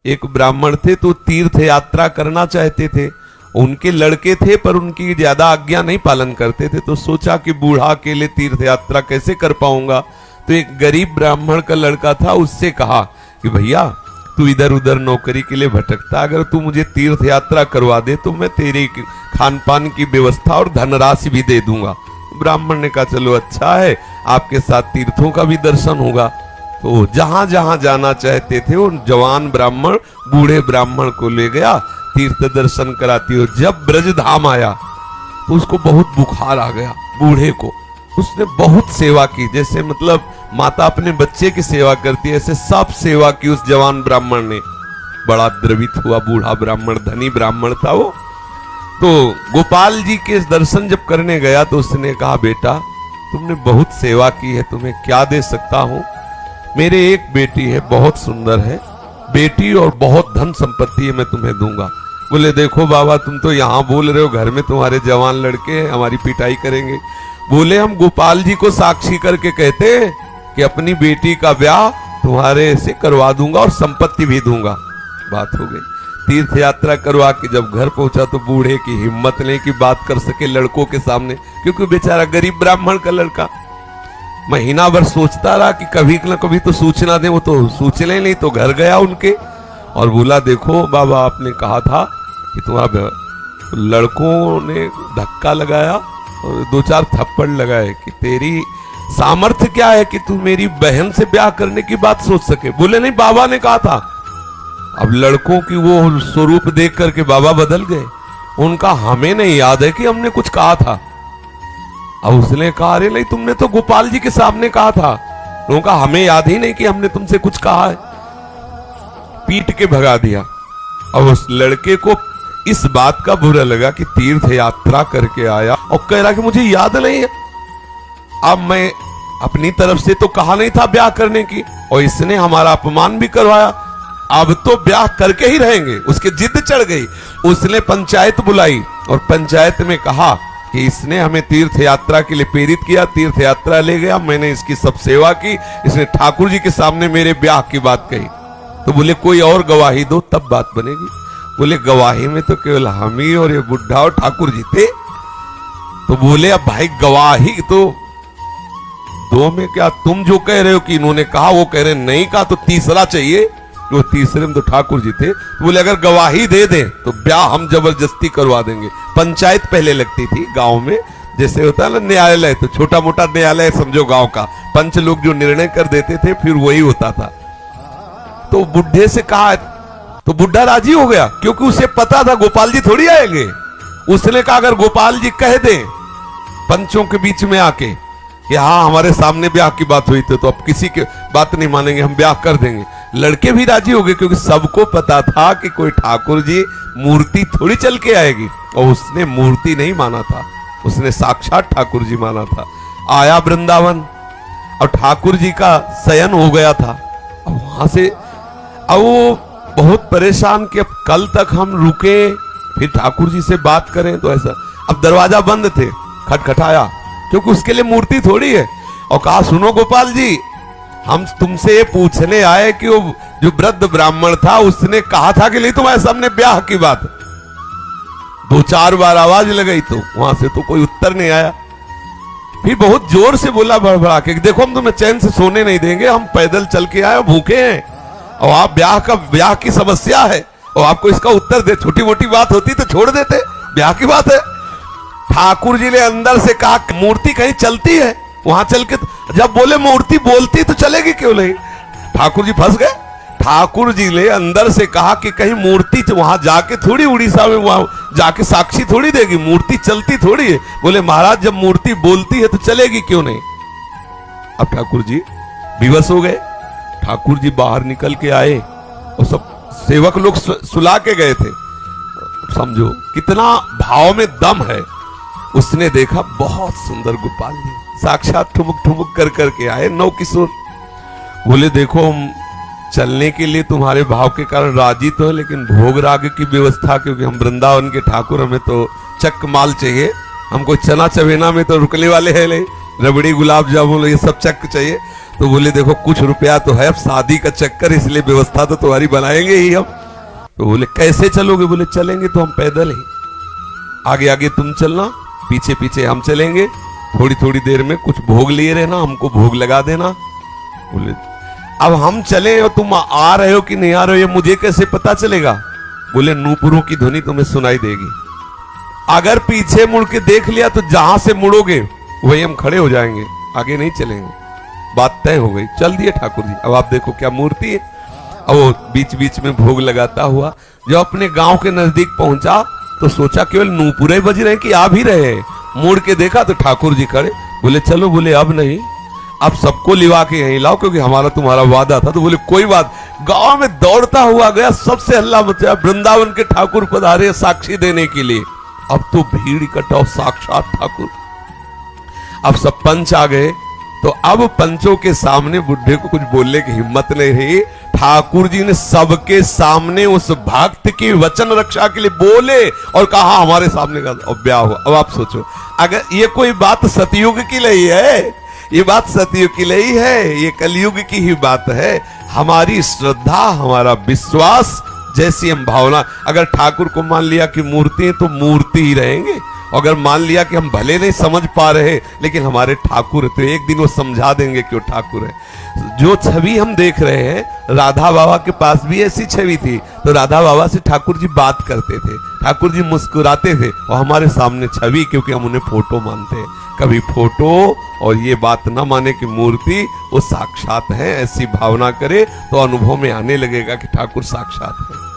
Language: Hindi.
एक ब्राह्मण थे तो तीर्थ यात्रा करना चाहते थे, उनके लड़के थे पर उनकी ज्यादा आज्ञा नहीं पालन करते थे, तो सोचा कि बूढ़ा अकेले तीर्थ यात्रा कैसे कर पाऊंगा। तो एक गरीब ब्राह्मण का लड़का था, उससे कहा कि भैया तू इधर उधर नौकरी के लिए भटकता, अगर तू मुझे तीर्थ यात्रा करवा दे तो मैं तेरे खान पान की व्यवस्था और धनराशि भी दे दूंगा। ब्राह्मण ने कहा चलो अच्छा है, आपके साथ तीर्थों का भी दर्शन होगा। तो जहां जहां जाना चाहते थे वो जवान ब्राह्मण बूढ़े ब्राह्मण को ले गया, तीर्थ दर्शन कराती हो। जब ब्रज धाम आया तो उसको बहुत बुखार आ गया बूढ़े को। उसने बहुत सेवा की, जैसे मतलब माता अपने बच्चे की सेवा करती है, ऐसे सब सेवा की उस जवान ब्राह्मण ने। बड़ा द्रवित हुआ बूढ़ा ब्राह्मण, धनी ब्राह्मण था वो। तो गोपाल जी के दर्शन जब करने गया तो उसने कहा बेटा तुमने बहुत सेवा की है, तुम्हें क्या दे सकता हूं। मेरे एक बेटी है, बहुत सुंदर है बेटी और बहुत धन संपत्ति है, मैं तुम्हें दूंगा। बोले देखो बाबा तुम तो यहाँ बोल रहे हो, घर में तुम्हारे जवान लड़के हैं, हमारी पिटाई करेंगे। बोले हम गोपाल जी को साक्षी करके कहते कि अपनी बेटी का ब्याह तुम्हारे से करवा दूंगा और संपत्ति भी दूंगा। बात हो गई। तीर्थ यात्रा करवा के जब घर पहुंचा तो बूढ़े की हिम्मत नहीं कि बात कर सके लड़कों के सामने, क्योंकि बेचारा गरीब ब्राह्मण का लड़का। महीना भर सोचता रहा कि कभी न कभी तो सूचना दे, वो तो सूचना नहीं। तो घर गया उनके और बोला देखो बाबा आपने कहा था कि तुम्हारा लड़कों ने धक्का लगाया और 2-4 थप्पड़ लगाए कि तेरी सामर्थ्य क्या है कि तू मेरी बहन से ब्याह करने की बात सोच सके। बोले नहीं बाबा ने कहा था। अब लड़कों की वो स्वरूप देख करके बाबा बदल गए। उनका हमें नहीं याद है कि हमने कुछ कहा था। अब उसने कहा अरे नहीं तुमने तो गोपाल जी के सामने कहा था। लोगों का हमें याद ही नहीं कि हमने तुमसे कुछ कहा है। पीट के भगा दिया। अब उस लड़के को इस बात का बुरा लगा कि तीर्थ यात्रा करके आया और कह रहा कि मुझे याद नहीं है। अब मैं अपनी तरफ से तो कहा नहीं था ब्याह करने की, और इसने हमारा अपमान भी करवाया। अब तो ब्याह करके ही रहेंगे। उसके जिद चढ़ गई। उसने पंचायत बुलाई और पंचायत में कहा कि इसने हमें तीर्थ यात्रा के लिए प्रेरित किया, तीर्थ यात्रा ले गया, मैंने इसकी सब सेवा की, इसने ठाकुर जी के सामने मेरे ब्याह की बात कही। तो बोले कोई और गवाही दो तब बात बनेगी। बोले गवाही में तो केवल हम ही और ये बुढ़ा और ठाकुर जी थे। तो बोले अब भाई गवाही तो दो में क्या, तुम जो कह रहे हो कि इन्होंने कहा वो कह रहे नहीं कहा, तो तीसरा चाहिए। वो तीसरे में तो ठाकुर जी थे। तो बोले अगर गवाही दे दें तो ब्याह हम जबरदस्ती करवा देंगे। पंचायत पहले लगती थी गांव में, जैसे होता है ना न्यायालय, तो छोटा मोटा न्यायालय समझो गांव का। पंच लोग जो निर्णय कर देते थे फिर वही होता था। तो बुढ़े से कहा तो बुढ़ा राजी हो गया, क्योंकि उसे पता था गोपाल जी थोड़ी आएंगे। उसने कहा अगर गोपाल जी कह दें पंचों के बीच में आके कि हाँ हमारे सामने ब्याह की बात हुई थी, तो अब किसी की बात नहीं मानेंगे, हम ब्याह कर देंगे। लड़के भी राजी हो गए, क्योंकि सबको पता था कि कोई ठाकुर जी मूर्ति थोड़ी चल के आएगी। और उसने मूर्ति नहीं माना था, उसने साक्षात ठाकुर जी माना था। आया वृंदावन और ठाकुर जी का शयन हो गया था। अब वहां से अब वो बहुत परेशान कि अब कल तक हम रुके फिर ठाकुर जी से बात करें तो ऐसा। अब दरवाजा बंद थे, खटखटाया, क्योंकि उसके लिए मूर्ति थोड़ी है। और कहा सुनो गोपाल जी हम तुमसे ये पूछने आए कि वो जो वृद्ध ब्राह्मण था उसने कहा था कि नहीं तुम्हारे सामने ब्याह की बात। 2-4 बार आवाज लगाई तो वहां से तो कोई उत्तर नहीं आया। फिर बहुत जोर से बोला भड़बड़ा के देखो हम तुम्हें चैन से सोने नहीं देंगे, हम पैदल चल के आए, भूखे हैं और आप ब्याह की समस्या है और आपको इसका उत्तर दे। छोटी मोटी बात होती तो छोड़ देते, ब्याह की बात है। ठाकुर जी ने अंदर से कहा मूर्ति कहीं चलती है वहां चल के, जब बोले मूर्ति बोलती तो चलेगी क्यों नहीं। ठाकुर जी फंस गए। ठाकुर जी ने अंदर से कहा कि कहीं मूर्ति वहां जाके थोड़ी उड़ीसा में वहां जाके साक्षी थोड़ी देगी, मूर्ति चलती थोड़ी है। बोले महाराज जब मूर्ति बोलती है तो चलेगी क्यों नहीं। अब ठाकुर जी विवश हो गए। ठाकुर जी बाहर निकल के आए और सब सेवक लोग सुला के गए थे। समझो कितना भाव में दम है। उसने देखा बहुत सुंदर गोपाल जी साक्षात ठुमुक ठुमुक कर करके आए, 9 किशोर। बोले देखो हम चलने के लिए तुम्हारे भाव के कारण राजी तो है, लेकिन भोग राग की व्यवस्था, क्योंकि हम वृंदावन के ठाकुर, हमें तो चक माल चाहिए, हमको चना चवेना में तो रुकने वाले हैं नहीं, रबड़ी गुलाब जामुन ये सब चक चाहिए। तो बोले देखो कुछ रुपया तो है, अब शादी का चक्कर, इसलिए व्यवस्था तो तुम्हारी बनाएंगे ही हम। तो बोले कैसे चलोगे? बोले चलेंगे तो हम पैदल ही, आगे आगे तुम चलना, पीछे पीछे हम चलेंगे, थोड़ी थोड़ी देर में कुछ भोग लिए रहना, हमको भोग लगा देना। बोले अब हम चले और तुम आ रहे हो कि नहीं आ रहे हो ये मुझे कैसे पता चलेगा? बोले नूपुरों की ध्वनि तुम्हें सुनाई देगी, अगर पीछे मुड़ के देख लिया तो जहां से मुड़ोगे वही हम खड़े हो जाएंगे, आगे नहीं चलेंगे। बात तय हो गई, चल दिए ठाकुर जी। अब आप देखो क्या मूर्ति है। अब वो बीच बीच में भोग लगाता हुआ जब अपने गांव के नजदीक पहुंचा तो सोचा केवल नूपुरे बज रहे कि आ भी रहे हैं, मुड़ के देखा तो ठाकुर जी खड़े। बोले चलो, बोले अब नहीं, अब सबको लिवा के यहीं लाओ क्योंकि हमारा तुम्हारा वादा था। तो बोले कोई बात। गांव में दौड़ता हुआ गया, सबसे हल्ला मचा, वृंदावन के ठाकुर पधारे साक्षी देने के लिए। अब तो भीड़ इकट्ठा, साक्षात ठाकुर। अब सब पंच आ गए, तो अब पंचों के सामने बुढ़े को कुछ बोलने की हिम्मत नहीं रही। ठाकुर जी ने सबके सामने उस भक्त की वचन रक्षा के लिए बोले और कहा हमारे सामने का ब्याह हुआ। अब आप सोचो, अगर ये कोई बात सतयुग की नहीं है, ये बात सतयुग की नहीं है, ये कलयुग की ही बात है। हमारी श्रद्धा, हमारा विश्वास, जैसी हम भावना, अगर ठाकुर को मान लिया कि मूर्ति है तो मूर्ति ही रहेंगे, अगर मान लिया कि हम भले नहीं समझ पा रहे लेकिन हमारे ठाकुर है तो एक दिन वो समझा देंगे कि वो ठाकुर है। जो छवि हम देख रहे हैं, राधा बाबा के पास भी ऐसी छवि थी, तो राधा बाबा से ठाकुर जी बात करते थे, ठाकुर जी मुस्कुराते थे, और हमारे सामने छवि, क्योंकि हम उन्हें फोटो मानते हैं। कभी फोटो और ये बात ना माने कि मूर्ति वो साक्षात है, ऐसी भावना करे तो अनुभव में आने लगेगा कि ठाकुर साक्षात है।